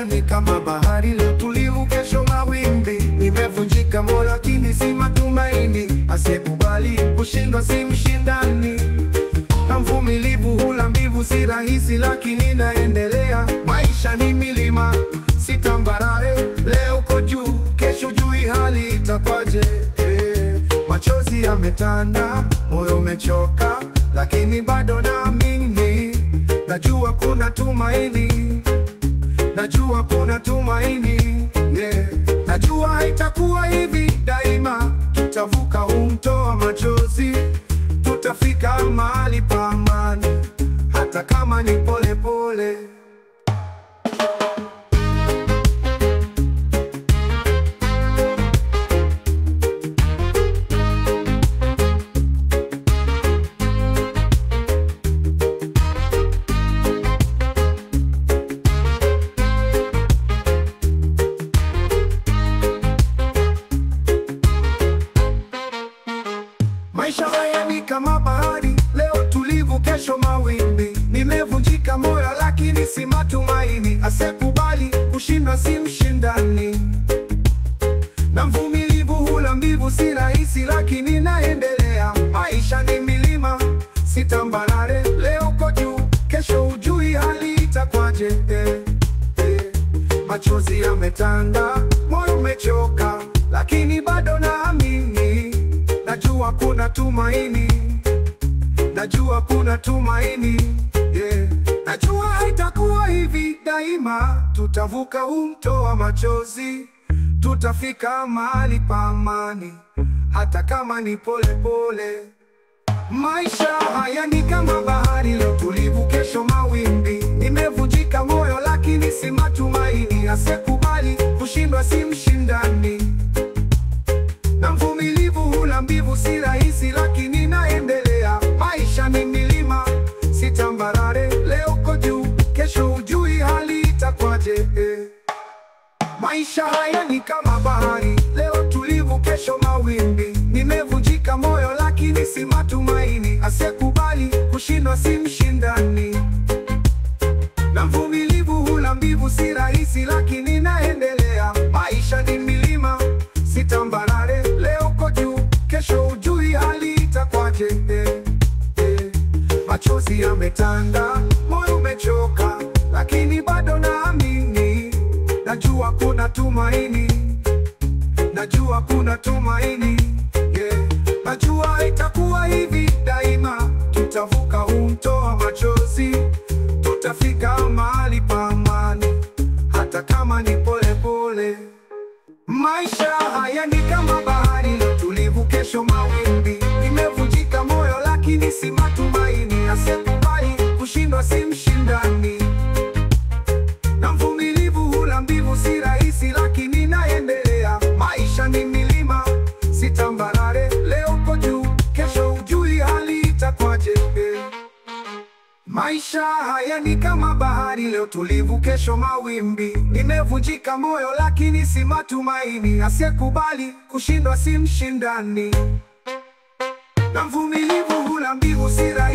haya ni kama bahari, leo tulivu, kesho mawimbi. Nimevunjika moyo lakini si matumaini, asiyekubali kushindwa si mshindani. Na mvumilivu hula mbivu, si rahisi lakini naendelea. Maisha ni milima, si tambarare, leo uko juu, kesho jui hali itakwaje. Machozi yametanda, moyo umechoka, lakini bado naamini. Najua kuna tumaini, najua kuna tumaini, yeah. Najua haitakuwa hivi daima, tutavuka huu mto wa machozi, tutafika mahali pa amani, hata kama ni pole pole. Maisha haya ni kama bahari, leo tulivu, kesho mawimbi. Nimevunjika moyo lakini si matumaini, asiyekubali kushindwa si mshindani. Na mvumilivu hula mbivu, si rahisi lakini naendelea. Maisha ni milima, si tambarare, leo uko juu, kesho hujui hali itakwaje. Machozi yametanda, moyo umechoka, lakini bado naamini. Najua kuna tumaini, najua kuna tumaini, yeah. Najua haitakuwa hivi daima, tutavuka huu mto wa machozi, tutafika mahali pa amani, hata kama ni pole pole. Maisha haya ni kama bahari, leo tulivu, kesho mawimbi. Nimevunjika moyo lakini si matumaini, asiyekubali kushindwa si mshindani. Na mvumilivu hula mbivu, si rahisi lakini naendelea. Maisha ni milima, si tambarare, leo uko juu, kesho hujui hali itakwaje. Maisha haya ni kama bahari, leo tulivu, kesho mawimbi. Nimevunjika moyo lakini si matumaini, asiyekubali kushindwa si mshindani. Na mvumilivu hula mbivu, si rahisi lakini naendelea. Maisha ni milima, si tambarare, leo uko juu, kesho hujui hali itakwaje. Machozi yametanda, moyo umechoka, lakini bado naamini. Najua kuna tumaini, najua kuna tumaini, yeah. Najua haitakuwa hivi daima, tutavuka huu mto wa machozi, tutafika mahali pa amani, hata kama ni pole pole. Maisha haya ni kama bahari, leo tulivu, kesho mawimbi. Nimevunjika moyo lakini si matumaini, asiyekubali kushindwa si mshindani. Na mvumilivu hula mbivu, si rahisi lakini naendelea. Maisha ni milima, si tambarare, leo uko juu, kesho hujui hali itakwaje. Maisha haya ni kama bahari, leo tulivu, kesho mawimbi. Nimevunjika moyo lakini si matumaini, asiyekubali kushindwa si mshindani. Na mvumilivu hula mbivu, si rahisi